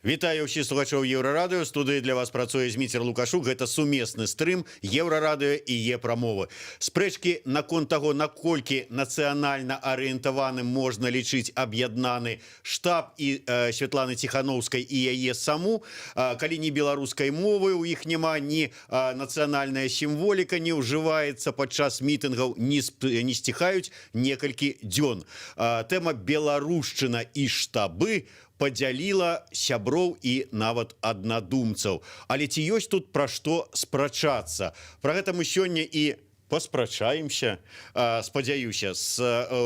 Вітаю ўсіх слухачоў Еўрарадыё. Студыі для вас працуе Зміцер Лукашук. Гэта сумесны стрым Еўрарадыё і Е-прамовы. Спрэчкі наконт таго, наколькі нацыянальна арыентаваным можна лічыць аб'яднаны штаб і Святланы Ціхановскай і яе саму. Калі ні беларускай мовы у іх няма, ні нацыянальная сімволіка не ўжываецца падчас мітынгаў, не сціхаюць некалькі дзён. Тэма беларушчына і штабы падзяліла сяброў і нават аднадумцаў. Але ці ёсць тут пра што спрачацца? Пра гэта мы сёння і паспрачаемся, спадзяюся.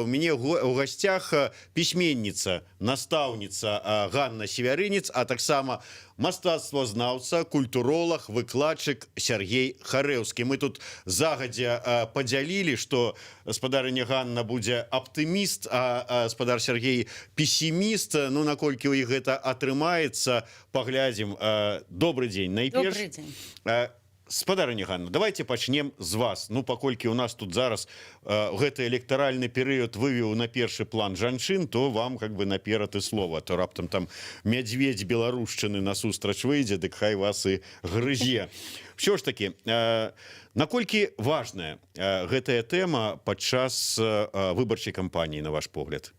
У мяне ў гасцях пісьменніца, настаўніца Ганна Севярынец, а таксама мастацтвазнаўца, культуролог, выкладчык Сергей Харэўскі. Мы тут загадзя падзялілі, што гаспадарыня Ганна будзе аптыміст, а гаспадар Сергей песіміст. Ну, наколькі ў іх гэта атрымаецца, паглядзім. Добры дзень. Найперш, добрый дзень. Спадарыня Ганна, давайте пачнем з вас. Ну, паколькі у нас тут зараз гэты электаральны перыяд вывеў на першы план жанчын, то вам как бы наперад і слова. То раптам там мядзведзь беларушчыны насустрач выйдзе, дык хай вас і грызе. Що ж таки, наколькі важная гэтая тэма падчас выбарчай кампаніі, на ваш погляд?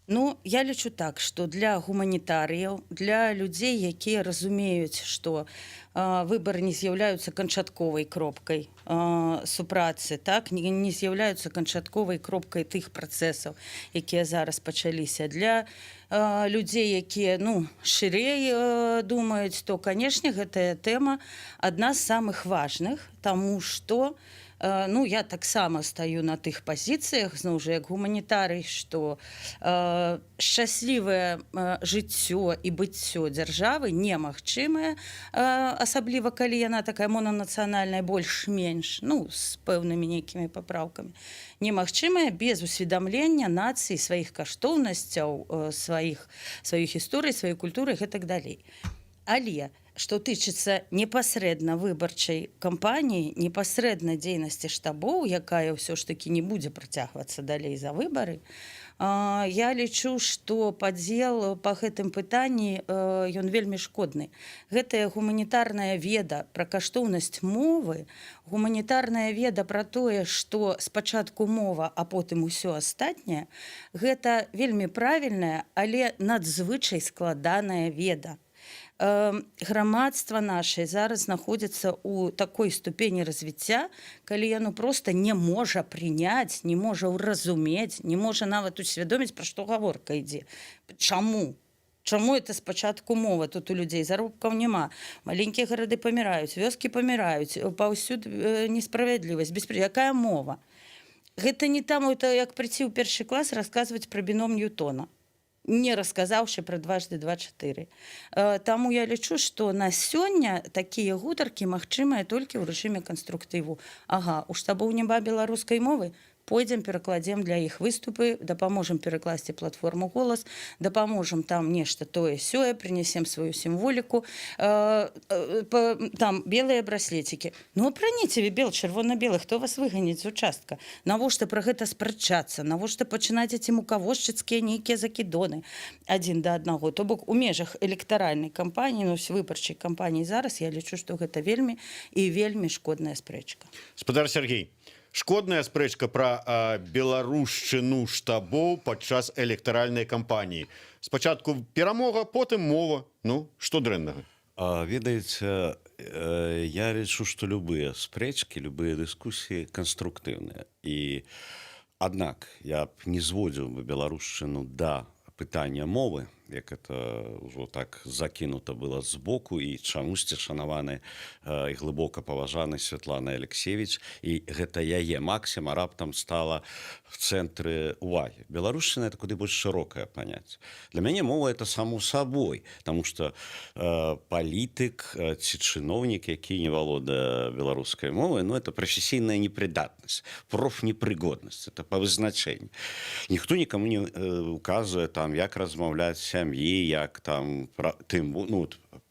Ну, я лічу так, што для гуманітарыяў, для людзей, якія разумеюць, што выбары не з'яўляюцца канчатковай кропкай супрацы, так, не з'яўляюцца канчатковай кропкай тых працэсаў, якія зараз пачаліся. Для людзей, якія, шырэй думаюць, то, канешне, гэтая тэма адна з самых важных, таму што я таксама стаю на тых пазіцыях, зноў жа, як гуманітарый, што шчаслівае жыццё і быццё дзяржавы немагчымае, асабліва калі яна такая монанацыянальная, больш-менш, з пэўнымі нейкімі папраўкамі, немагчымая без усведамлення нацыі, сваіх каштоўнасцяў, сваіх гісторый, сваёй культуры і так далей. Але, што тычыцца непасрэдна выбарчай кампаніі, непасрэдна дзейнасці штабоў, якая ўсё ж такі не будзе працягвацца далей за выбары, я лічу, што падзел па гэтым пытанні ён вельмі шкодны. Гэтая гуманітарная веда пра каштоўнасць мовы, гуманітарная веда пра тое, што спачатку мова, а потым усё астатняе, гэта вельмі правільная, але надзвычай складаная веда. Грамадства нашае зараз знаходзіцца ў такой ступені развіцця, калі яно проста не можа прыняць, не можа ўразумець, не можа нават усвядоміць, пра што гаворка ідзе. Чаму? Чаму это спачатку мова? Тут у людзей заробкаў няма. Маленькія гарады паміраюць, вёскі паміраюць, паўсюд несправядлівасць, якая мова? Гэта не там, як прыйсці ў першы клас расказваць пра біном Ньютона, не расказаўшы пра 2x2=4. Таму я лічу, што на сёння такія гутаркі магчымыя толькі ў рэжыме канструктыву. У штабу няма беларускай мовы, пойдзем, перакладзем для іх выступы, дапаможам перакласці платформу «Голас», дапаможам там нешта тое-сёе, прынесем сваю сімволіку, там белыя браслецікі. Апраніце вы бел, чырвона-белы, хто вас выганіць з участка? Навошта пра гэта спрачацца? Навошта пачынаць эці мукавошчыцкія нейкія закідоны адзін да аднаго? То бок у межах электаральнай кампаніі, выбарчай кампаніі зараз, я лічу, што гэта вельмі і вельмі шкодная спрэчка. Спадар Сергей, шкодная спрэчка пра беларушчыну штабоў падчас электаральнай кампаніі. Спачатку перамога, потым мова. Што дрэннага? Ведаеце, я лічу, што любыя спрэчкі, любыя дыскусіі канструктыўныя. Аднак я б не зводзіў бы беларушчыну да пытання мовы, як это ўжо так закінута было збоку, і чамусьці шанаваны і глыбока паважаны Святлана Алексеевич, і гэта яе максіма раптам стала в цэнтры увагі. Беларушчына — это куды больш шырокае паняцце. Для мяне мова — это само сабой, таму што палітык ці чыноўнік, які не валодае беларускай мовай, это прафесійная непрыдатнасць, профнепрыгоднасць, это па вызначэнні. Ніхто нікаму не указвае, як размаўляць сям'і, як там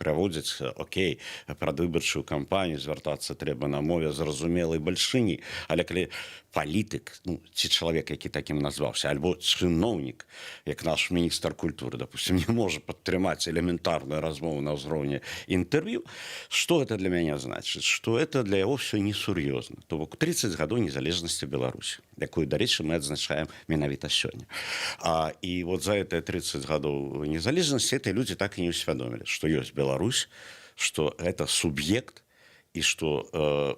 праводзіць, окей, прадвыбарчую кампанію звяртацца трэба на мове зразумелай бальшыні, але калі палітык, ну, ці чалавек, які такім назваўся, альбо чыноўнік, як наш міністр культуры, допустим, не можа падтрымаць элементарную размову на ўзроўні інтэрв'ю, што гэта для мяне значыць? Што это для яго все несур'ёзна. То бок 30 гадоў незалежнасці Беларусі, якую, дарэчы, мы адзначаем менавіта сёння. І вот за гэтыя 30 гадоў незалежнасці эти люди так і не ўсвядомілі, што ёсць Беларусь, што гэта суб'ект, і што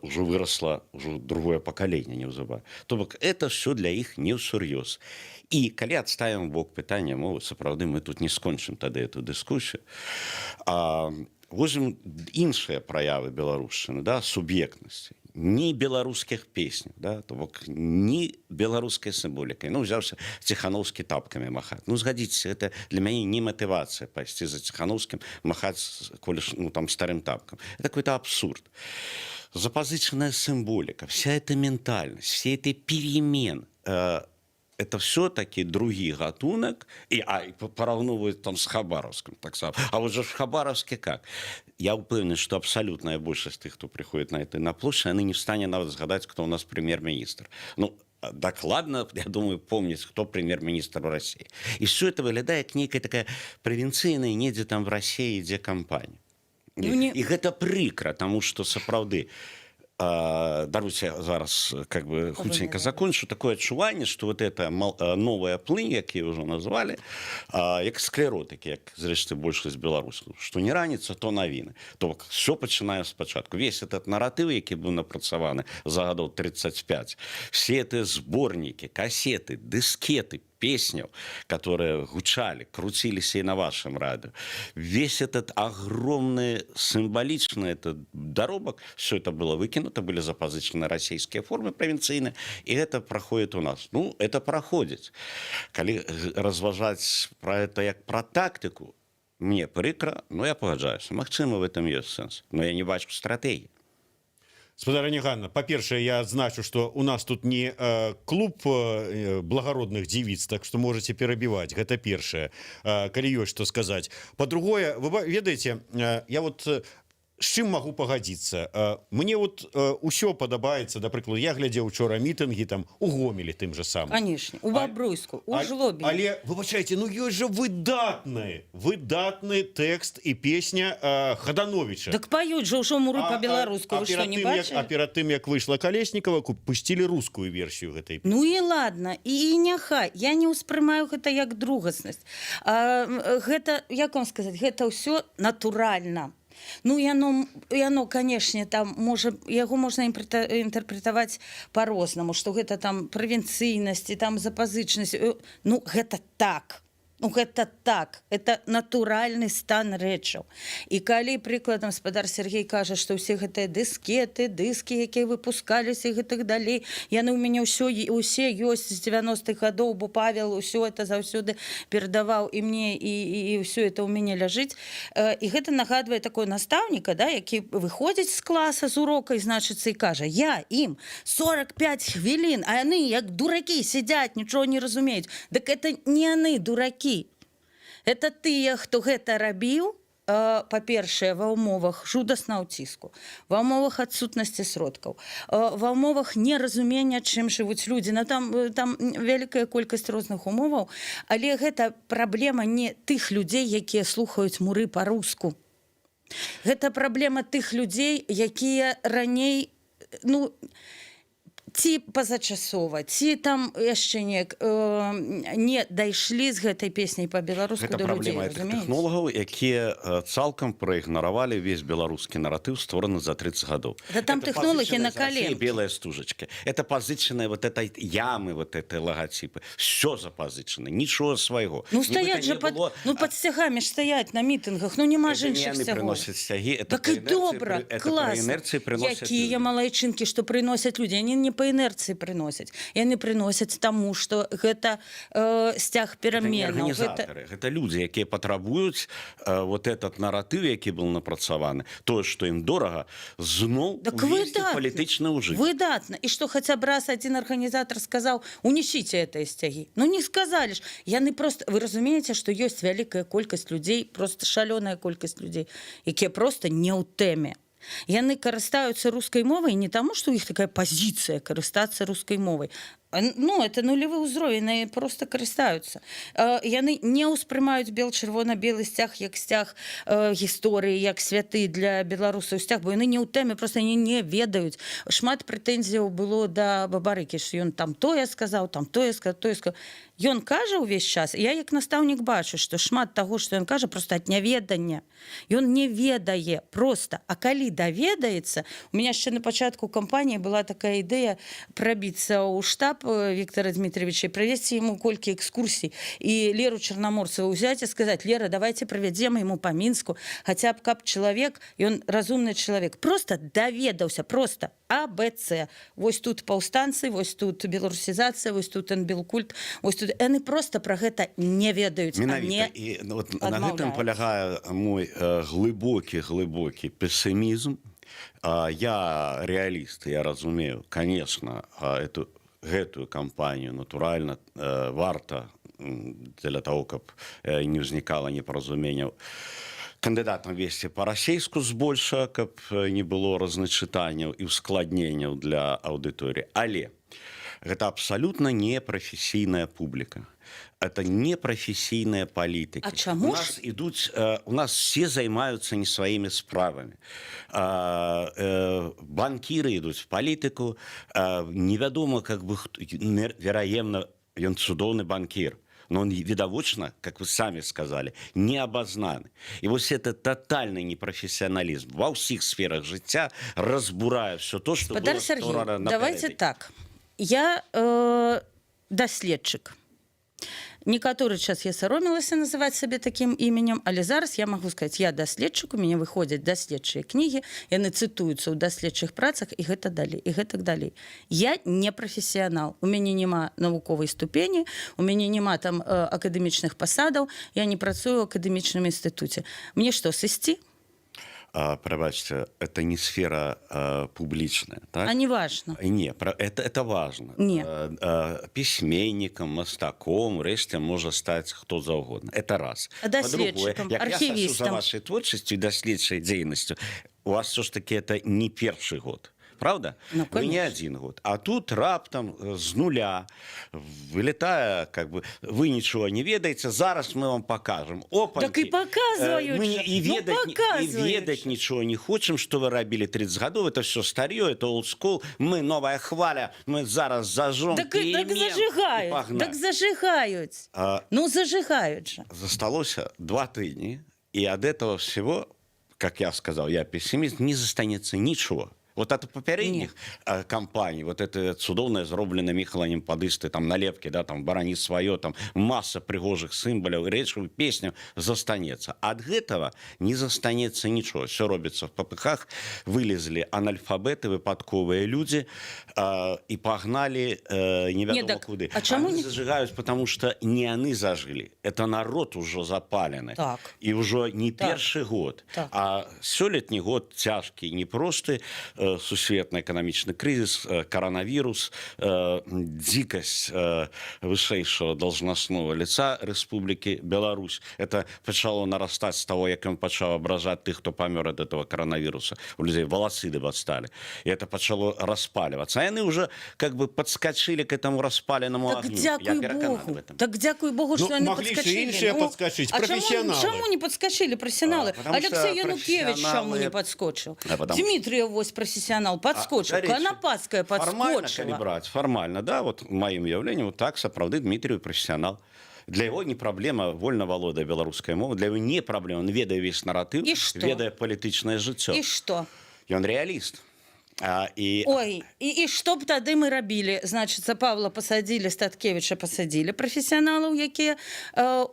ўжо вырасла ўжо другое пакаленне неўзабаве. То бок это все для іх не ўсур'ёз. І калі адставім бок пытання мовы, сапраўды мы тут не скончым тады эту дыскусію. Возьмем іншыя праявы беларушчыны, да, суб'ектнасці, не беларускіх песняў, да, то бок не беларускай сімволікай. Ну, взяўся Ціхановскі тапкамі махаць. Ну, згадзіцеся, гэта для мяне не матывацыя пайсці за Ціхановскім махаць, коли ну, там старым тапкам. Это какой-то абсурд. Запазычаная сімволіка, вся эта ментальнасць, все эти перемены, это все-таки другі гатунак, і параўноўваюць там з Хабаровскім таксама. А вот же в Хабаровске как? Я упэўнены, что абсолютная большасць тых, хто приходит на площадь, яны не встане нават згадаць, кто у нас премьер-министр. Ну, докладно, я думаю, помнить, кто премьер-министр в России. И все это выглядае как некая такая провинцыйная, недзе там в России ідзе кампанія. І гэта прыкра, тому что сапраўды даруйте, зараз как бы хутенько закончу, такое адчуванне, что вот эта новая плынь, як ее уже назвали, як склеротики, як зрэшты большасць беларусаў, что не раніца, то навіны. То все пачынае спачатку. Весь этот наратыў, які быў напрацаваны за гадоў 35, все эти сборники, кассеты, дискеты, песняў, которые гучали, крутились и на вашем радио. Весь этот огромный символичный этот доробок, все это было выкинуто, были запозычены российские формы провинцийные, и это проходит у нас. Ну, это проходит. Калі разважаць про это як про тактику, мне прикро, но я пагаджаюся. Магчыма, в этом есть сенс. Но я не бачу стратегии. Спадарыня Ганна, па-першае, я адзначу, што у нас тут не клуб благородных дзівіц, так што можаце перабіваць, гэта першае, калі ёсць што сказаць. Па-другое, вы ведаеце, я вот з чым магу пагадзіцца? Мне вот ўсё падабаецца, да прыкладу, я глядзеў учора мітынгі там у Гомелі тым же самым. Конечно, у Бабруйску, у Жлобі. Але, выбачайце, ну ёсць жа выдатны тэкст і песня Хадановіча. Так поют же ўжо муры по-беларуску, вы што, не бачылі? А перад тым, як выйшла Калеснікава, пусцілі рускую версію гэтай песні. Ну і ладно, і няхай. Я не ўспрымаю гэта як другаснасць. Гэта, як вам сказаць, гэта ўсё натуральна. Ну, яно, канешне, там яго можна інтэрпрэтаваць по-рознаму, што гэта там правінцыйнасць і там запазычнасць. Ну, гэта так. Ну, гэта так, это натуральны стан рэчаў. І калі, прыкладам, спадар Сергей кажа, што ўсе гэтыя дыскеты, дыскі, якія выпускаліся і гэтак далей, яны ў мяне ўсе ёсць з 90-х гадоў, бо Павел ўсё это заўсёды перадаваў і мне, і ўсё это ў мяне ляжыць. І гэта нагадвае такой настаўніка, да, які выходзіць з класа, з урока, і, значыцца, і кажа, я ім 45 хвілін, а яны, як дуракі, сядзяць, нічого не разумеюць. Дык это не яны, дуракі. Это тыя, хто гэта рабіў, па-першае, ва ўмовах жудаснага ціску, ва ўмовах адсутнасці сродкаў, ва ўмовах неразумення, чым жывуць людзі. Там вялікая колькасць розных умоваў, але гэта праблема не тых людзей, якія слухаюць муры па-руску. Гэта праблема тых людзей, якія раней, ну, ці пазачасова, ці там яшчэ не дайшлі з гэтай песняй па-беларуску да людзей, разумееце? Гэта праблема тэхнолагаў, якія цалкам праігнаравалі ўвесь беларускі наратыў, створаны за 30 гадоў. Да там тэхнолагі на коленке. Белая стужачка. Это пазычаныя вот этой ямы, вот этой логотипы. Все запазычана, нічого свайго. Ну, стаять же под сцягамі ж стаять на мітынгах, ну нема ж іншых сцягоў. Так і добра, класна. Якія малайчынкі, што прыносяць людзі, они не па інерцыі прыносяць. Яны прыносяць таму, што гэта сцяг пераменаў. Арганізатары, гэта людзі, якія патрабуюць вот этот наратыў, які был напрацаваны, тое, што ім дорага, зноў увесці палітычны ўжыт. Выдатна. І што хаця б раз адзін арганізатар сказаў, унесіце гэтыя сцягі. Ну не сказалі ж. Яны просто, вы разумееце, што ёсць вялікая колькасць людзей, просто шалёная колькасць людзей, якія просто не ў тэме. Яны карыстаюцца рускай мовай не таму, што ў іх такая пазіцыя карыстацца рускай мовай. Ну, это нулевы ўзровень, яны просто карыстаюцца. Яны не ўспрымаюць бел-чырвона-белы сцяг як сцяг гісторыі, як святы для беларусаў сцяг, бо яны не ў тэме, просто яны не ведаюць. Шмат прэтэнзіяў было да Бабарыкі, што ён там тое сказаў, там тое сказаў, тое сказаў. Ён кажа ўвесь час, я як настаўнік бачу, што шмат таго, што ён кажа, просто ад няведання. Ён не ведае просто. А калі даведаецца, у меня яшчэ на пачатку кампаніі была такая ідэя прабіцца ў штаб Виктора Дмитриевича и провести ему кольки экскурсий. И Леру Черноморцеву взять и сказать: Лера, давайте проведем ему по Минску. Хотя бы как человек, и он разумный человек. Просто доведался, просто А, Б, С. Вось тут паўстанцы, вось тут беларусізацыя, вось тут энбілкульт, вось тут... Яны просто про гэта не ведаюць, а не і, вот, на гэтым полягае мой глыбокі пессимизм. Я реалист, я разумею, конечно, гэтую кампанію, натуральна, варта для того, каб не ўзнікала непаразуменняў, кандыдатам весці па-расейску збольша, каб не было разначытанняў і ускладненняў для аўдыторыі. Але гэта абсалютна непрафесійная публіка. Это непрофессийная политика. А чему у нас все занимаются не своими справами. Банкиры идут в политику. Невядомо, как бы, вероятно, он цудоўны банкир. Но он видовочно, как вы сами сказали, не обознаны. И вот это тотальный непрофессионализм во всех сферах життя разбурая все то, что Спадар было Сергей, напереди. давайте так. Я даследчик. Некаторы час я саромілася называць сабе такім іменем, але зараз я магу сказаць, я даследчык, у мяне выходзяць даследчыя кнігі, яны цытуюцца ў даследчых працах і гэта далей, і гэтак далей. Я не прафесіянал, у мяне няма навуковай ступені, у мяне няма там акадэмічных пасадаў, я не працую ў акадэмічным інстытуце. Мне што, сысці? Пробачьте, это не сфера публичная, так? А не важно. Не, это важно. Не. Письменником, мастаком, реште может стать кто заўгодна. Это раз. А даследчиком, архивистом. Я сачу за вашей творчестью и доследчей деятельностью. У вас все ж таки это не первый год. Правда? Ну, вы не один год. А тут раптом с нуля, вылетая, как бы, вы ничего не ведаете, зараз мы вам покажем. Опаньки. Так и показывают Мы же. и ведать ничего не хотим, что вы робили 30 годов. Это все старье, это олдскул. Мы новая хваля, мы зараз зажжем. Так зажигают. Так зажигают. Ну, зажигают же. Засталося 2 тыдні, и от этого всего, как я сказал, я пессимист, не застанется ничего. Вот от попередних кампаний, вот это цудоўное зробленное Михаланем Падысты, там налепки, да, там «Барані свое», там масса пригожих символов, речей, песню застанется. От этого не застанется ничего. Все робится в попыхах. Вылезли анальфабеты, выпадковые люди и погнали неведомо куда. А чему они не зажигают, потому что не они зажили. Это народ уже запаленный. Так. И уже не Так. первый год. Так. А сёлетний год тяжкий, непростый. Сусветны эканамічны крызіс, коронавірус, дзікасць вышэйшего должностного лица Республики Беларусь. Это пачало нарастать с того, як ён пачаў абражаць тых, хто памёр от этого коронавируса. У людей волосы дыбастали. И это пачало распаливаться. А яны уже как бы подскочили к этому распаленному так, огню. Дякую Богу. Так дякую Богу, что они могли подскочили. же подскочить, а профессионалы. чему не подскочили профессионалы? Алексей Янукевич чему не подскочил? Дмитрий Вось профессионал подскочил. Конопадская подскочила. Формально, да, вот моим явлением, вот так, сапраўды, Дмитрий профессионал. Для его не проблема вольно володая беларускай мовы, для его не проблема, он ведае весь наратыў, ведае палітычнае жыццё. И что? И он реалист. Ой, і што б тады мы рабілі? Значыцца, Павла пасадзілі, Статкевіча пасадзілі, прафесіяналаў, якія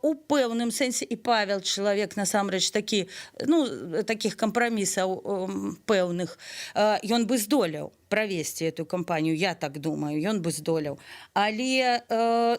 у пэўным сэнсе, і Павел чалавек насамрэч такі, ну, такіх кампрамісаў пэўных, ён бы здолеў правесці эту кампанію, я так думаю, ён бы здолеў. Але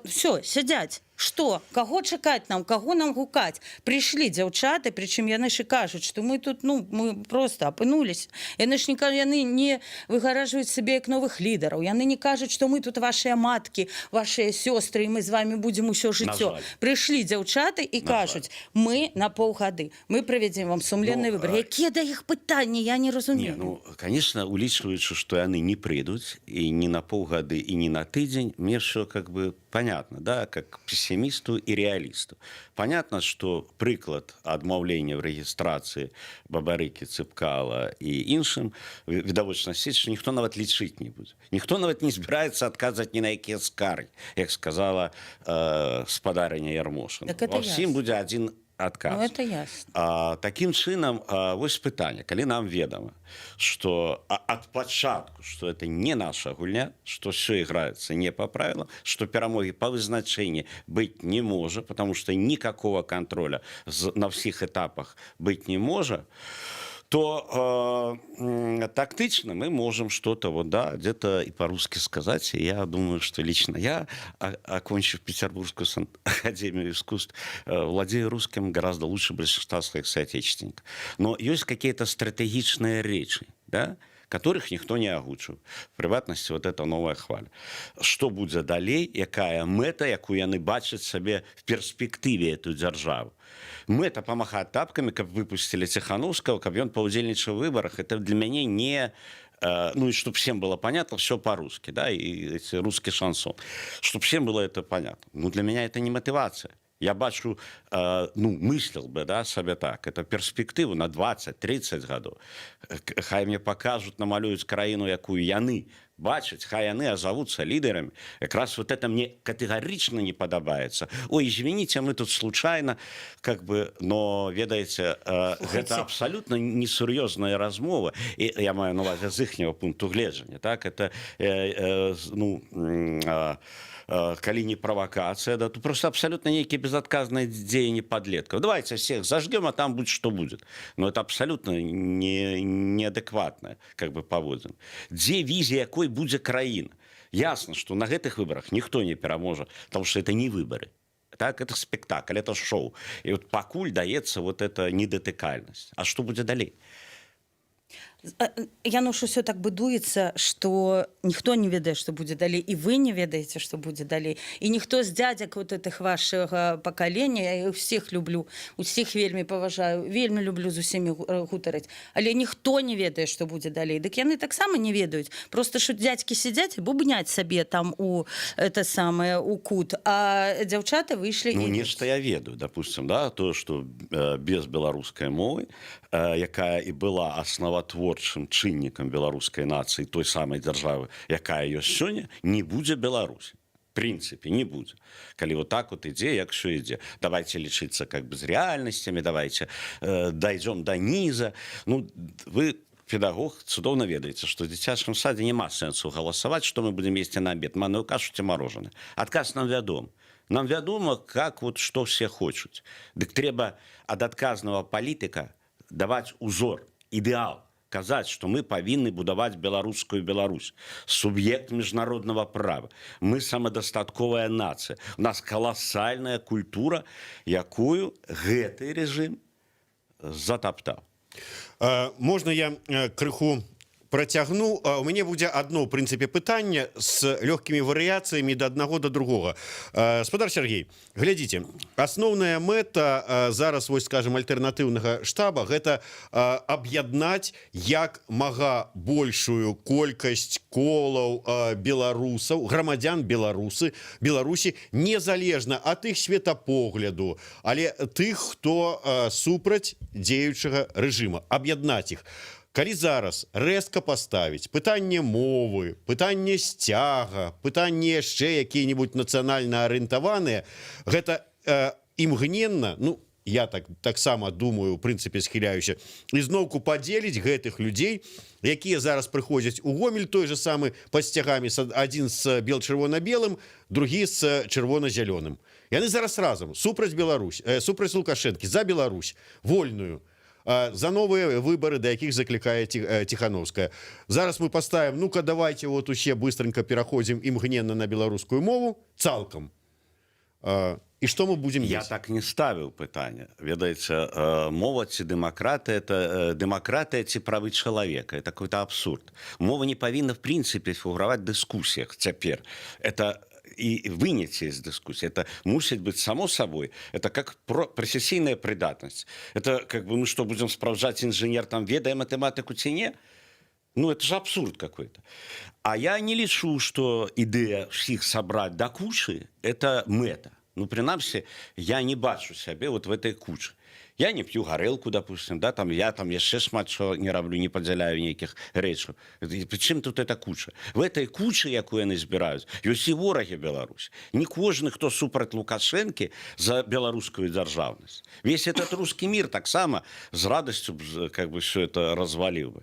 все, сядзяць. Што? Каго чакаць нам? Каго нам гукаць? Прыйшлі дзяўчаты, прычым яны ж і кажуць, што мы тут, ну, мы проста апынуліся. Яны ж яны не выгаражваюць сабе як новых лідараў. Яны не кажуць, што мы тут вашыя маткі, вашыя сёстры, і мы з вамі будзем усё жыццё. Прыйшлі дзяўчаты і кажуць, мы на паўгады, мы правядзем вам сумленны выбар. Якія да іх пытанні? Я не разумею. Ну, конечно, улічваючы, што яны не прыйдуць і не на паўгады, і не на тыдзень, мне ўсё как бы понятно, да, как пессимисту и реалисту. Понятно, что приклад адмаўлення в регистрации Бабарыкі, Цыпкала и іншым відавочна сець, что ніхто нават лічыць не будзе. Ніхто нават не збіраецца адказаць ні на якія скаргі, як сказала спадарыня Ярмошына. Ва ўсім будзе адзін адказ. Ну, это ясно. Таким чынам, вось пытанне, калі нам ведама, что ад пачатку, что это не наша гульня, что все играется не по правилам, что перамоги по вызначению быть не может, потому что никакого контроля на всех этапах быть не может, то тактично мы можем что-то вот, да, где-то и по-русски сказать. И я думаю, что лично я, окончив Петербургскую академию искусств, владею русским гораздо лучше большинства своих соотечественников. Но есть какие-то стратегичные речи, да, которых никто не агучыў. В прыватнасці вот эта новая хваля. Што будзе далей, якая мэта, якую яны бачаць сабе в перспектыве эту дзяржаву. Мэта памахаць тапкамі, каб выпусцілі Ціханаўскага, каб ён паўдзельнічаў у выбарах. Это для мяне не... Ну и чтобы всем было понятно, все по-русски, да, и русский шансон. Чтобы всем было это понятно. Ну, для меня это не мотивация. Я бачу, ну, мыслил бы, да, себе так, это перспективу на 20-30 годов. Хай мне покажут, намалюють країну, якую яны бачаць, хай яны азовутся лидерами. Как раз вот это мне категорично не подобается. Ой, извините, мы тут случайно, как бы, но, ведаете, это абсолютно несур'ёзная размова. И я маю на увазі з іхняго пункту гледжання, так, это, ну, калі не провокация, да, то просто абсолютно некие безотказные деяния подлетков. Давайте всех зажгем, а там будет что будет. Но это абсолютно неадекватное, как бы, поводзін. Дзе візія, якой будзе краіна? Ясно, что на гэтых выборах никто не пераможа, потому что это не выборы. Так, это спектакль, это шоу. И вот пакуль даецца вот эта недотыкальнасць. А что будет далей? Яно ж усё так будуецца, што ніхто не ведае, што будзе далей, і вы не ведаеце, што будзе далей. І ніхто з дзядзяк вот этих вашага пакалення, я іх усіх люблю, усіх вельмі паважаю, вельмі люблю з усімі гутарыць, але ніхто не ведае, што будзе далей. Дык яны таксама не ведаюць. Просто што дзядзькі сядзяць і бубняць сабе там у это самае у кут, а дзяўчаты выйшлі. Ну, нешта я ведаю, допустим, да, то, што без беларускай мовы, якая і была основатворчым чыннікам беларускай нацыі, той самай дзяржавы, якая ёсць сёння, не будзе Беларусі. В принципе, не будзе. Калі вот так вот ідзе, як все ідзе. Давайте лічыцца как бы з рэальнасцямі, давайте дойдем до низа. Ну, вы, педагог, цудоўна ведаеце, што в дзіцячым садзе няма сэнсу галасаваць, што мы будем есці на обед, манную кашу ці мороженое. Адказ нам вядом. Нам вядома, как вот што все хочуць. Дык трэба ад адказнага палітыка даваць узор, ідэал, казаць, што мы павінны будаваць беларускую Беларусь, суб'ект міжнароднага права. Мы самадастатковая нацыя. У нас каласальная культура, якую гэты рэжым затаптаў. Можна я крыху працягну. У мяне будзе одно, в прынцыпе, пытанне з лёгкімі варыяцыямі да аднаго да другога. Спадар Сергей, глядзіце, асноўная мэта зараз, вось, скажем, альтэрнатыўнага штаба, гэта аб'яднаць як мага большую колькасць колаў беларусаў, грамадзян Беларусі, незалежна ад іх светапогляду, але тых, хто супраць дзеючага рэжыма, аб'яднаць іх. Калі зараз рэзка паставіць пытанне мовы, пытанне сцяга, пытанне яшчэ якія-небудзь нацыянальна арыентаваныя, гэта імгненна, ну, я таксама думаю, у прынцыпе схіляюся, ізноўку падзеліць гэтых людзей, якія зараз прыходзяць у Гомель, той же самы пад сцягамі, адзін з бел-чырвона-белым, другі з чырвона-зялёным. Яны зараз разам супраць Беларусь, супраць Лукашэнкі, за Беларусь, вольную, за новыя выборы, да якіх заклікае Тихановская. Зараз мы поставим, ну-ка давайте вот усе быстренько пераходзім імгненна на беларускую мову цалкам. І што мы будзем Я мець? так не ставіў пытання. Ведаеце, мова ці дэмакратыя, это дэмакратыя ці правы чалавека. Это какой-то абсурд. Мова не павінна, в прынцыпе, фігураваць в дыскусіях цяпер. Это и вынять из дискуссии. Это мусит быть само собой. Это как профессийная придатность. Это как бы мы что, будем справжать инженер, там, ведая математику ці не? Ну, это же абсурд какой-то. А я не лічу, что идея всех собрать до кучи – это мета. Ну, принамсі, я не бачу сябе вот в этой куче. Я не п'ю гарэлку, допустим, да, там, я там яшчэ шмат што не раблю, не падзяляю нейкіх рэчаў. Прычым тут эта куча? В этой куче, якую яны збіраюць, ёсць і ворагі Беларусь. Не кожны, хто супраць Лукашэнкі за беларускую дзяржаўнасць. Весь этот русский мир таксама з радасцю как бы все это разваліў бы.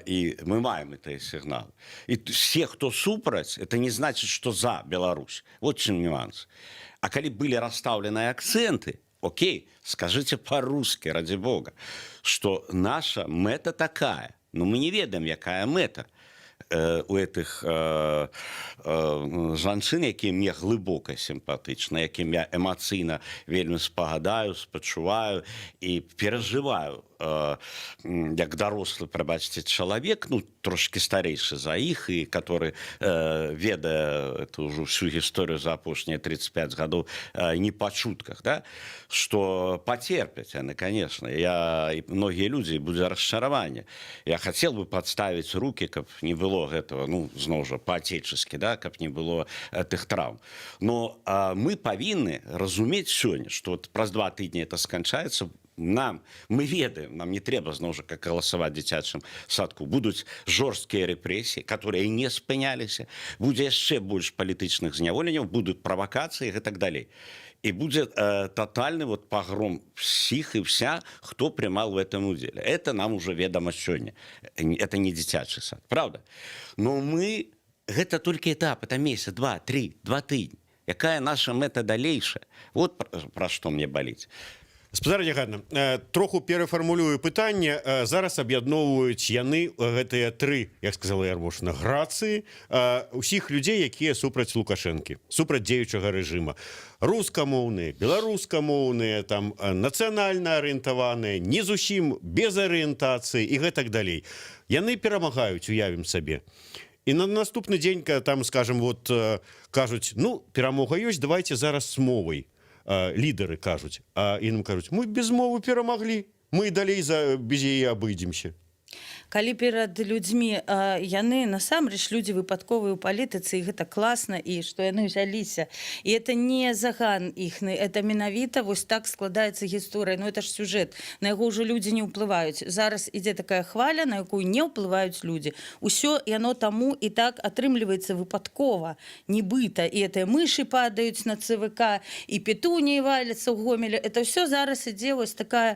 И мы маем эти сигналы. И все, кто супраць, это не значит, что за Беларусь. Вот в чем нюанс. А коли были расставлены акценты, окей, скажите по-русски, ради бога, что наша мета такая. Но мы не ведаем, якая мета у этих жанчын, якія мне глыбока сімпатычна, якім я эмацыйна вельмі спагадаю, спачуваю і перажываю як дарослы, прабачце, чалавек, ну, трошки старейшы за іх, і который ведае эту ўжо всю гісторыю за апошнія 35 гадоў не па чутках, да? Что потерпяць яны, конечно. И многие люди, будзе расчараванне. Я хотел бы подставить руки, каб не было гэтага, ну, зноў жа, па-отечески, да, каб не было тых траўм. Но мы павінны разумець сёння, что вот праз 2 тыдні это сканчаецца. Мы ведаем, нам не трэба, зноў жа, как галасаваць в дзіцячым садку. Будуць жорсткія рэпрэсіі, которые не спыняліся. Будзе яшчэ больш палітычных зняволенняў, будуць правакацыі и так далей. И будет тотальный вот погром всех и вся, кто принимал в этом уделе. Это нам уже ведомо сегодня. Это не дитячий сад, правда? Но мы... Это только этап, это месяц, 2, 3, 2 тыдні. Якая наша мета далейшая? Вот про что мне боліць. Спадар Ягадна, троху перафармулюю пытанне. Зараз аб'ядноўваюць яны гэтыя 3, як сказала Ярмошына, грацыі усіх людзей, якія супраць Лукашэнкі, супраць дзеючага рэжыма. Рускамоўныя, беларускамоўныя, там нацыянальна арыентаваныя, не зусім без арыентацыі і гэтак далей. Яны перамагаюць, уявім сабе. І на наступны дзень, там, скажем, вот кажуць, ну, перамога ёсць, давайте зараз з мовай. Лідары кажуць, а ім кажуць, мы без мовы перамаглі, мы далей без яе абыдземся. Калі перад людзьмі яны насамрэч людзі выпадковыя ў палітыцы, і гэта класна, і што яны ўзяліся, і это не заган іхны, это менавіта вось так складаецца гісторыя. Ну это ж сюжэт, на яго ўжо людзі не ўплываюць. Зараз ідзе такая хваля, на якую не ўплываюць людзі. Усё яно таму і так атрымліваецца выпадкова, нібыта, і гэтыя мышы падаюць на ЦВК, і петуніі валяцца ў Гомелі. Это ўсё зараз ідзе вось такая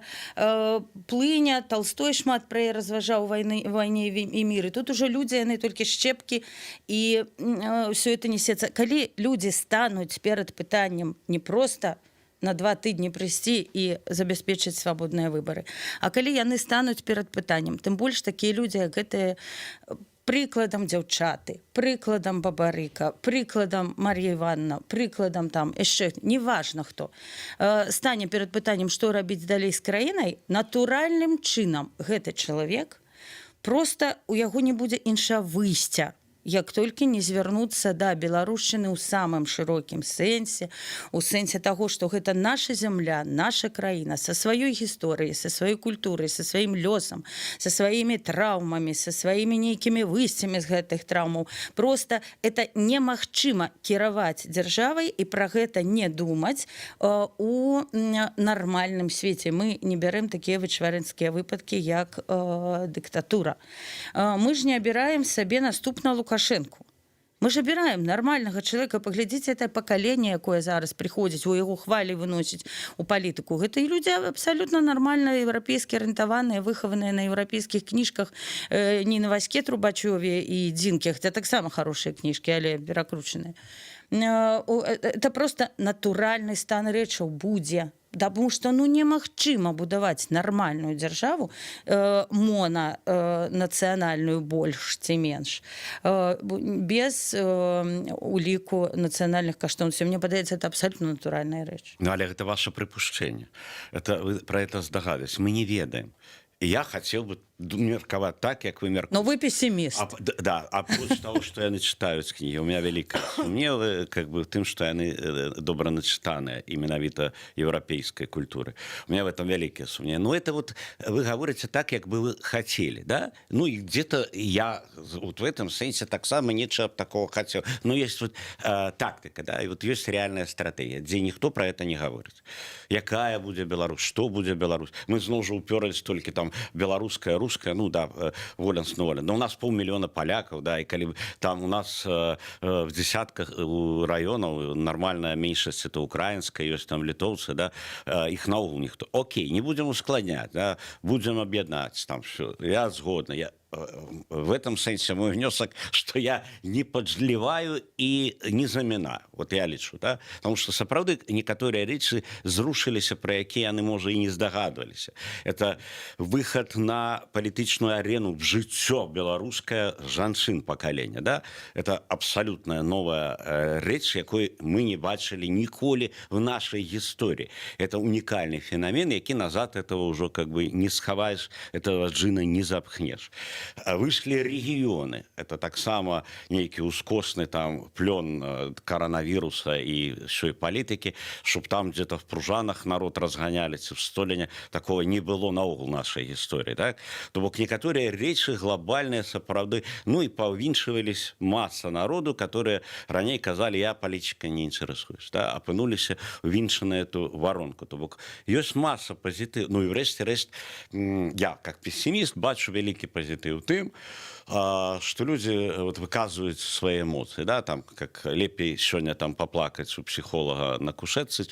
плыня. Толстой шмат пра яе разважаў войне и мир. И тут уже люди, они только щепки, и все это несется. Коли люди станут перед пытанием не просто на 2 тыдні прыйсці і забяспечыць свабодныя выбары, а калі яны стануць перад пытаннем, тым больш такія людзі, як гэтыя прыкладам дзяўчаты, прыкладам Бабарыка, прыкладам Мар'я Івановна, прыкладам там яшчэ, неважна хто, стане перад пытаннем, што рабіць далей з краінай, натуральным чынам гэты чалавек просто у яго не будзе іншага выйсця, як толькі не звярнуцца да беларушчыны ў самым шырокім сэнсе, у сэнсе таго, што гэта наша зямля, наша краіна са сваёй гісторыяй, са сваёй культурай, са сваім лёсам, са сваімі траўмамі, са сваімі нейкімі выйсцямі з гэтых траўмаў. Просто это немагчыма кіраваць дзяржавай і пра гэта не думаць у нармальным свеце. Мы не бярэм такія вычварэнскія выпадкі, як дыктатура. Мы ж не абіраем сабе наступна Лукашэнку. Мы ж абіраем нармальнага чалавека. Паглядзіце, это пакаленне, якое зараз прыходзіць, у яго хвалі выносіць у палітыку. Гэта і людзі абсалютна нармальна еўрапейскі арыентаваныя, выхаваныя на еўрапейскіх кніжках Ніны Ваське Трубачёве і Дзінке. Гэта таксама хорошыя кніжкі, але перакручаныя. Это просто натуральны стан рэчаў будзе. Таму што немагчыма будаваць нармальную дзяржаву, монанацыянальную больш ці менш, без уліку нацыянальных каштоўнасцей. Мне падаецца, это абсалютна натуральная рэч. Ну, але гэта ваше прыпушчэнне. Вы пра гэта здагадваетесь. Мы не ведаем. І я хацеў бы меркаваць так, як вы меркуеце. Но вы пессимист. Да, апроч того, што яны чытаюць кнігі, у меня вялікая сумнева как бы тым, што яны добра начытаныя і менавіта еўрапейскай культуры. У меня в этом вялікія сумневы. Но это вот вы говорите так, як бы вы хотели, да? Ну и где-то я вот в этом сенсе таксама нечего такого хотел. Но есть вот тактика, да, и вот есть реальная стратегия, где никто про это не говорит. Якая будзе Беларусь, што будзе Беларусь? Мы зноў жа уперлись толькі там беларуская, русская, ну да, воленс-новолен. Но у нас 500 000 поляков, да, и коли там у нас в десятках районов нормальная меньшесть, это украинская, есть там литовцы, да, их наогул никто. Окей, не будем ускладнять, да, будем объединять там все. Я згодна, в этом сенсе мой внесок, что я не подліваю и не замінаю. Вот я лічу, да? Потому что, сапраўды, некоторые речи зрушились, про якія яны, може, и не здогадывались. Это выход на политическую арену в жыццё белорусское жанчын поколения, да? Это абсолютно новая речь, якой мы не бачили николи в нашей истории. Это уникальный феномен, який назад этого уже как бы не сховаешь, этого джина не запхнешь. Вышли регионы. Это так само некий ускосный там плен коронавируса и всей политики, чтобы там где-то в Пружанах народ разгонялись, в Столине такого не было наогул нашей истории. Так? То бок некоторые речи глобальные, сапраўды, ну и повинчивались масса народу, которые ранее казали, я политикой не интересуюсь, да? Опынулись винчены эту воронку. То бок есть масса позитив. Ну и врешті-решт, я как пессимист бачу великий позитив у тым, что люди вот выказывают свои эмоции, да, там, как лепей сегодня там поплакать у психолога на кушетце,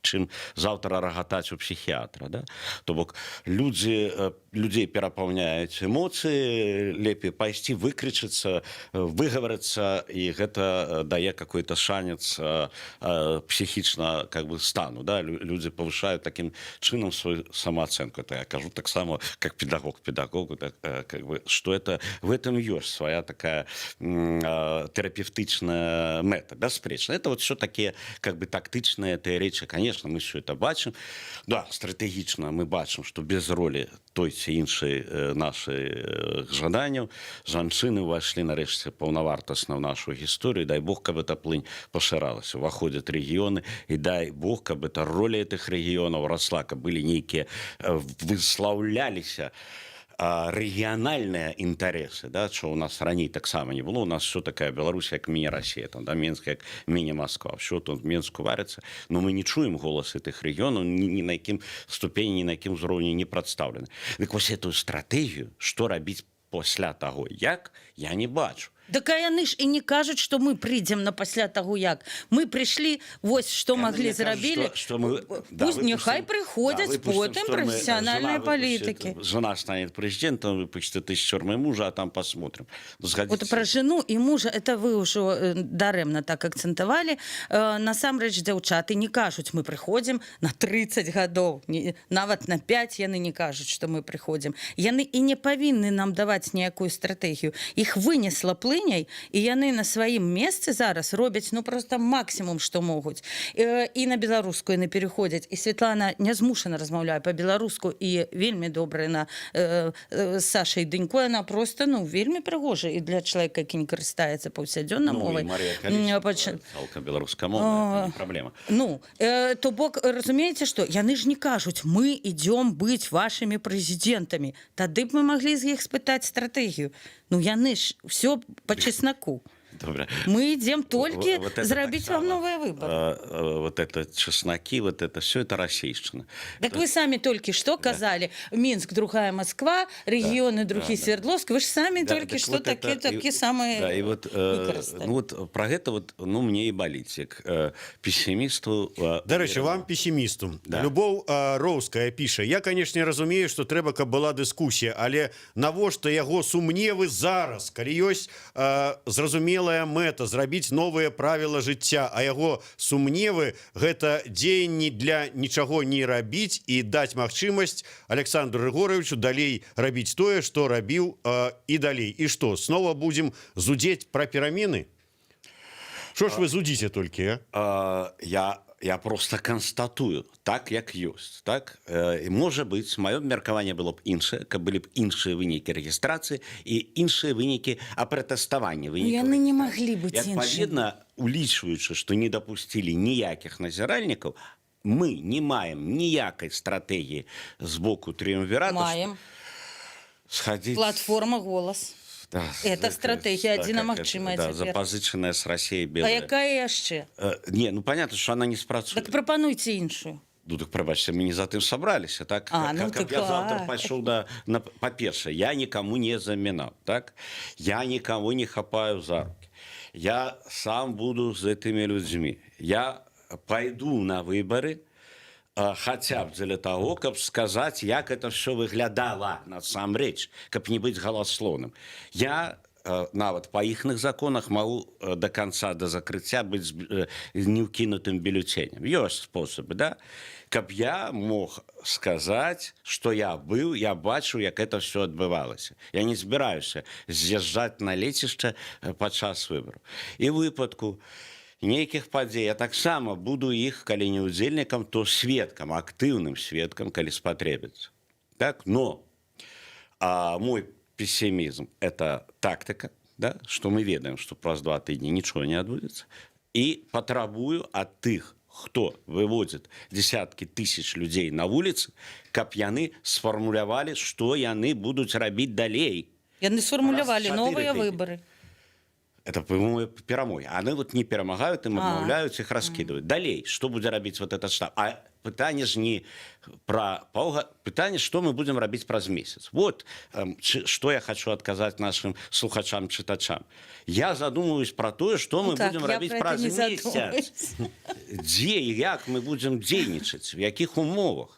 чым завтра рагатаць у психіатра, да? То бок людей перапаўняюць эмоцыі, лепей пайсці выкрычыцца, выгаварыцца, і гэта дае какой-то шанец психічна как бы стану, да? Люди повышают таким чынам свою самооценку. Это я кажу так само, как педагогу, так, как бы, что это в этом есть своя такая терапевтичная мета, беспречно. Это вот все такие как бы тактичные эти речи, конечно, мы все это бачим. Да, стратегічна мы бачим, что без роли той ці іншай нашай жаданняў жанчыны ўвайшлі нарэшце паўнавартасна ў нашу гісторыю. Дай Бог, каб эта плынь пашыралася. Уваходят регионы, и дай Бог, каб эта роля этих регионов росла, каб были некие выслаўляліся региональные интересы, да, что у нас ранее так само не было. У нас все такая Беларусь, как мини-Россия, там, да, Минск, как мини-Москва. Все тут в Минску варится. Но мы не чуем голос этих регионов, ни на каким ступени, ни на каким уровне не представлены. Так вот эту стратегию, что робить после того, як, я не бачу. Так яны ж і не кажуць, што мы прыйдзем на пасля таго як. Мы прыйшлі, вось што маглі зрабілі. Пусть няхай прыходзяць потым прафесіянальныя палітыкі. Жена станет президентом, выпустит из тюрьмы мужа, а там посмотрим. Вот про жену і мужа, это вы ўжо дарэмна так акцэнтавалі. Насамрэч, дзяўчаты не кажуць, мы прыходзім на 30 гадоў. Нават на 5 яны не кажуць, што мы прыходзім. Яны і не павінны нам даваць ніякую стратэгію. Іх вынесла плынь, і яны на сваім месцы зараз робяць ну просто максімум, што могуць. І на беларускую яны переходзяць. І Светлана не змушана размаўляе па-беларуску і вельмі добрая на з Сашай Дынько. Яна просто ну вельмі прыгожа і для чалавека, які не карыстаецца паўсядзённа мовай. Ну, Марія Калічка, цалкам беларускамоўная, не праблема. Ну, то бок, разумееце, што яны ж не кажуць, мы ідём быць вашымі прэзідэнтамі. Тады б мы маглі з іх спытаць стратэгію. Ну, яны ж все по чесноку. Добре. Мы идем только Вот это зарабить так вам само. новые выборы. Вот это чесноки, вот это все, это российщина. Так вы сами только что сказали, Минск, другая Москва, регионы, другие Свердловск. Вы же сами Да, только так что вот такие, это- такие самые Да, и вот, выкористали. ну вот про гэта вот, ну, мне і баліць, як пессімісту. Дарэчы, вам пессімісту. Да. Любоў Роўская піша: я, канешне, разумею, што трэба, каб была дыскусія, але навошта яго сумневы зараз, калі ёсць зразумелая мэта зрабіць новыя правілы жыцця, а яго сумневы гэта дзеянні для нічаго не рабіць і даць магчымасць Александру Рыгоровичу далей рабіць тое, што рабіў і далей. І што, снова будзем зудзець пра перамены? Што ж вы зудзіце толькі, а? Я просто констатую так, як ёсць, так. Можа быць, маё меркаванне было б іншае, каб былі б іншыя вынікі рэгістрацыі і іншыя вынікі апратэставання вынікаў. Яны не маглі быць І, адпаведна, улічваючы, што не дапусцілі ніякіх назіральнікаў, мы не маем ніякай стратэгіі з боку трыумвірата Маем. схадзіць... Платформа «Голос». Да, Это стратегия адзіна магчымая да, цяпер. запазычаная з Расіяй А белая. якая яшчэ? Не, ну понятно, что она не спрацуе. Так прапануйце іншую. Ну так прабачце, мы не за тым сабраліся, так? Ну Каб так я завтра ладно. пайшоў па-першае, я никому не замінаў, так? Я никого не хапаю за руки. Я сам буду з гэтымі людзьмі. Я пойду на выборы, хотя б для того, каб сказаць, як это все выглядала насамрэч, каб не быць галаслоўным. Я нават па іхных законах магу до конца, до закрыцця быць неўкінутым бюллетенем. Ёсць спосабы, да? Каб я мог сказаць, што я быў, я бачыў, як это все адбывалася. Я не збіраюся з'язджаць на лецішча падчас выбараў. І ў выпадку нейкіх падзей я таксама буду іх, калі не ўдзельнікам, то сведкам, актыўным сведкам, калі спатрэбіцца. Так? Но мой пессимизм – это тактика, да? Что мы ведаем, что праз 2 тыдні нічого не адбудзецца. І патрабую ад тых, хто выводзіць десяткі тысяч людзей на вуліцы, каб яны сфармулявалі, што яны будуць рабіць далей. Яны сфармулявалі Раз 4 новыя тыдні. выборы. Это перамогі. Они вот не перамагаюць, ім адмаўляюць, іх раскідваюць. Далей, што будзе рабіць вот этот штаб? А пытанне ж не пра пытанне, што мы будзем рабіць праз месяц. Вот што я хочу адказаць нашим слухачам, чытачам. Я задумываюсь про тое, што мы будзем рабіць праз месяц. Дзе і як мы будзем дзейнічаць, в якіх умовах.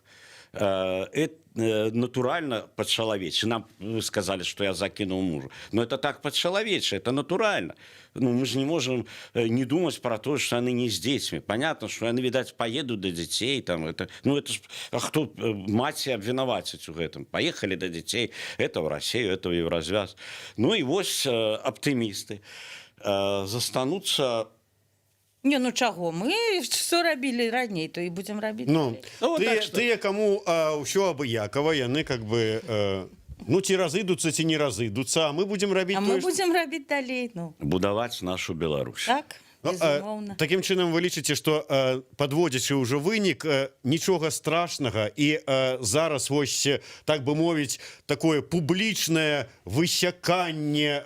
Натурально по-человече. Нам вы сказали, что я закинул мужа. Но это так по-человече, это натурально. Ну, мы же не можем не думать про то, что они не с детьми. Понятно, что они, видать, поедут до детей. Там, это, ну, это ж, а кто мать обвинуватить в этом? Поехали до детей. Это в Россию, это в Еврозвяз. Ну и вот оптимисты застанутся. Не, ну чаго, мы што рабілі раней, то і будзем рабіць. Ну, далей. тыя, каму ўсё абыякава, яны как бы ну ці разыдуцца, ці не разыдуцца, а мы будзем рабіць А мы будзем рабіць далей, ну. Будаваць нашу Беларусь. Так, безумоўна. Такім чынам вы лічыце, што падводзячы ўжо вынік, нічога страшнага і зараз вось, так бы мовіць, такое публічнае высяканне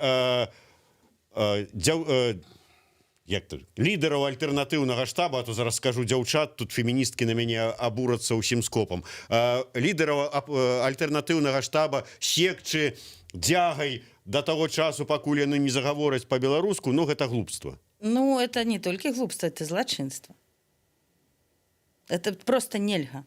як то лідараў альтэрнатыўнага штаба, а то зараз скажу дзяўчат, тут феміністкі на мяне абурацца ўсім скопам. Лідараў альтэрнатыўнага штаба секчы дзягай да таго часу, пакуль яны не загавораць па-беларуску, ну гэта глупства. Ну, это не толькі глупства, это злачынства. Это просто нельга.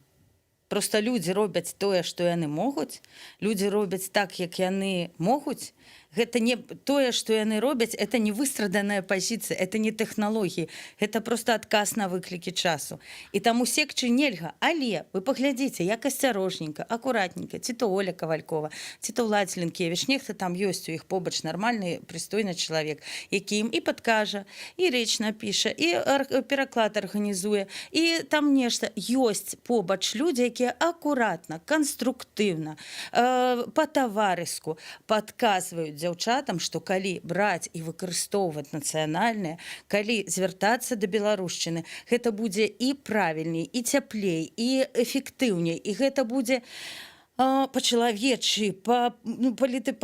Просто людзі робяць тое, што яны могуць. Людзі робяць так, як яны могуць. Гэта не тое, што яны робяць, это не выстраданая пазіцыя, это не тэхналогіі, гэта просто адказ на выклікі часу. І таму секчы нельга, але вы паглядзіце, як асцярожненька, акуратненька, ці то Оля Кавалькова, ці то Владзі Лінкевіч, нехта там ёсць у іх побач нармальны, прыстойны чалавек, які ім і падкажа, і рэч напіша, і пераклад арганізуе, і там нешта ёсць побач людзі, якія акуратна, канструктыўна, па-таварыску падказваюць дзяўчатам, што калі браць і выкарыстоўваць нацыянальнае, калі звяртацца да беларушчыны, гэта будзе і правільней, і цяплей, і эфектыўней, і гэта будзе па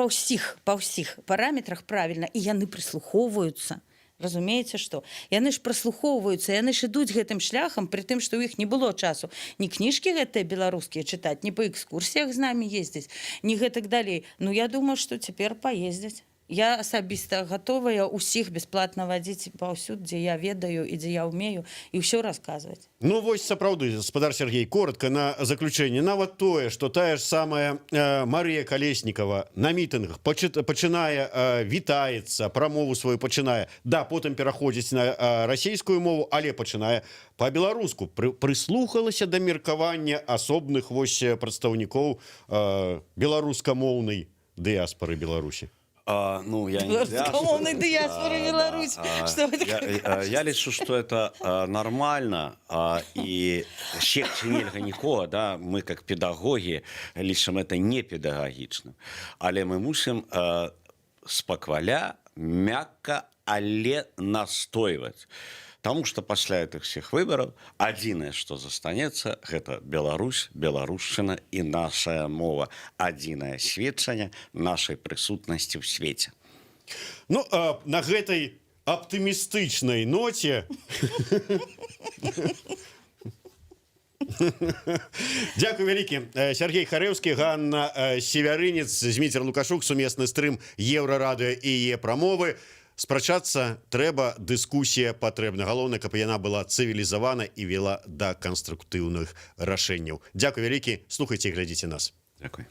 ўсіх параметрах правільна, і яны прыслухоўваюцца. Разумееце, што яны ж праслухоўваюцца, яны ж ідуць гэтым шляхам, пры тым, што ў іх не было часу ні кніжкі гэтыя беларускія чытаць, ні па экскурсіях з намі ездзіць, ні гэтак далей. Ну я думаю, што цяпер паездзяць. Я асабіста гатовая ўсіх бясплатна вадзіць паўсюль, дзе я ведаю і дзе я ўмею, і ўсё расказваць. Ну вось сапраўды, гаспадар Сергей, коротко на заключэнне. Нават тое, што тая ж самая Марыя Калеснікава на мітынгах пачынае, вітаецца, прамову сваю пачынае, да, потым пераходзіць на расійскую мову, але пачынае па-беларуску. Прыслухалася да меркавання асобных вось прадстаўнікоў беларускамоўнай дыяспары Беларусі. Ну, я не Белорусскомовной диаспоры Беларусь. Что это я лічу, что это нормально, и щекче нельга нікога, да, мы как педагоги лічым это не педагогічным, але мы мусім спакваля, мякка, але настойваць. Потому что пасля этих всех выборов адзінае, что застанецца, гэта Беларусь, беларушчына і наша мова. Адзінае сведчанне нашай прысутнасці ў свеце. Ну, на гэтай аптымістычнай ноце Дякую вялікі. Сергей Харэўскі, Ганна Севярынец, Зміцер Лукашук, сумесны стрым Еўрарадыё і Е-прамовы. Спрачацца трэба, дыскусія патрэбна. Галоўнае, каб яна была цывілізавана і вела да канструктыўных рашэнняў. Дзякуй вялікі, слухайце і глядзіце нас. Дзякуй.